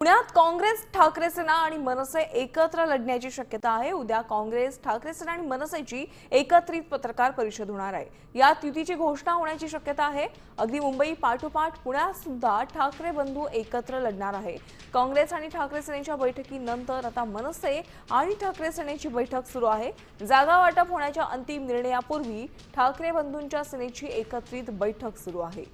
पुण्यात काँग्रेस, ठाकरे सेना आणि मनसे एकत्र लढण्याची शक्यता आहे। उद्या काँग्रेस, ठाकरे सेना आणि मनसेची एकत्रित पत्रकार परिषद होणार आहे। यात युतीची घोषणा होण्याची शक्यता आहे। अगदी मुंबई पाठोपाठ पुण्यात सुद्धा ठाकरे बंधू एकत्र लढणार आहे। काँग्रेस आणि ठाकरे सेनेच्या बैठकीनंतर आता मनसे आणि ठाकरे सेनेची बैठक सुरू आहे। जागा वाटप होण्याच्या अंतिम निर्णयापूर्वी ठाकरे बंधूंच्या सेनेची एकत्रित बैठक सुरू आहे।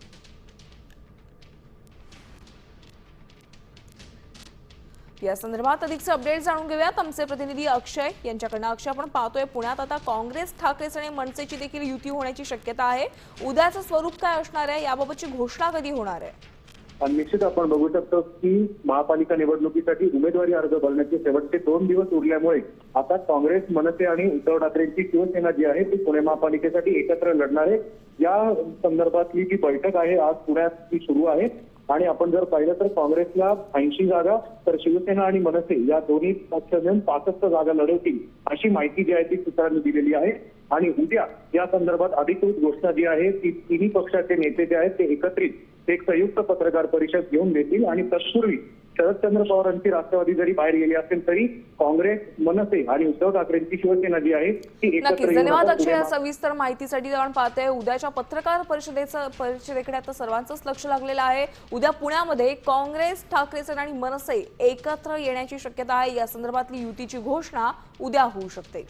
या संदर्भात अधिकचे अपडेट जाणून घेऊयात आमचे प्रतिनिधी अक्षय यांच्याकडून। अक्षय, आपण पाहतोय पुण्यात आता काँग्रेस, ठाकरे सेना आणि मनसेची देखील युती होण्याची शक्यता आहे। उद्याचं स्वरूप काय असणार आहे, याबाबतची घोषणा कधी होणार आहे? निश्चित आपण बघू शकतो की महापालिका निवडणुकीसाठी उमेदवारी अर्ज भरण्याचे शेवटचे 2 दिवस उरल्यामुळे आता काँग्रेस, मनसे आणि उद्धव ठाकरेंची शिवसेना जी आहे ती पुणे महापालिकेसाठी एकत्र लढणार आहे। या संदर्भातली जी बैठक आहे आज पुण्यात ती सुरू आहे आणि आपण जर पाहिलं तर काँग्रेसला 80 जागा तर शिवसेना आणि मनसे या दोन्ही पक्ष मिळून 65 जागा लढवतील अशी माहिती जी आहे ती सूत्रांनी दिलेली आहे। आणि उद्या या संदर्भात अधिकृत घोषणा जी आहे ती तिन्ही पक्षाचे नेते जे आहेत ते एकत्रित एक संयुक्त पत्रकार परिषद घेऊन देतील। आणि तत्पूर्वी शरदचंद्र पवारांची राष्ट्रवादी जरी बाहेर गेली असेल तरी काँग्रेस, मनसे आणि उद्धव ठाकरेंची शिवसेना जी आहे ती एकत्र। धन्यवाद अक्षय, सविस्तर माहितीसाठी। आपण पाहतोय उद्याच्या पत्रकार परिषदेकडे आता सर्वांचंच लक्ष लागलेलं आहे। उद्या पुण्यामध्ये काँग्रेस, ठाकरे सेना आणि मनसे एकत्र येण्याची शक्यता आहे। या संदर्भातली युतीची घोषणा उद्या होऊ शकते।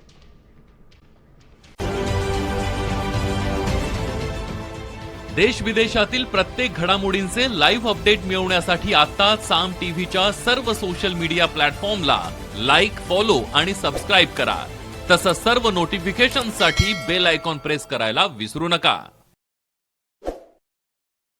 देश विदेशातील प्रत्येक घडामोडींचे लाईव्ह अपडेट मिळवण्यासाठी आता साम टीव्हीच्या सर्व सोशल मीडिया प्लॅटफॉर्मला लाईक, फॉलो आणि सबस्क्राईब करा। तसंच सर्व नोटिफिकेशनसाठी बेल आयकॉन प्रेस करायला विसरू नका।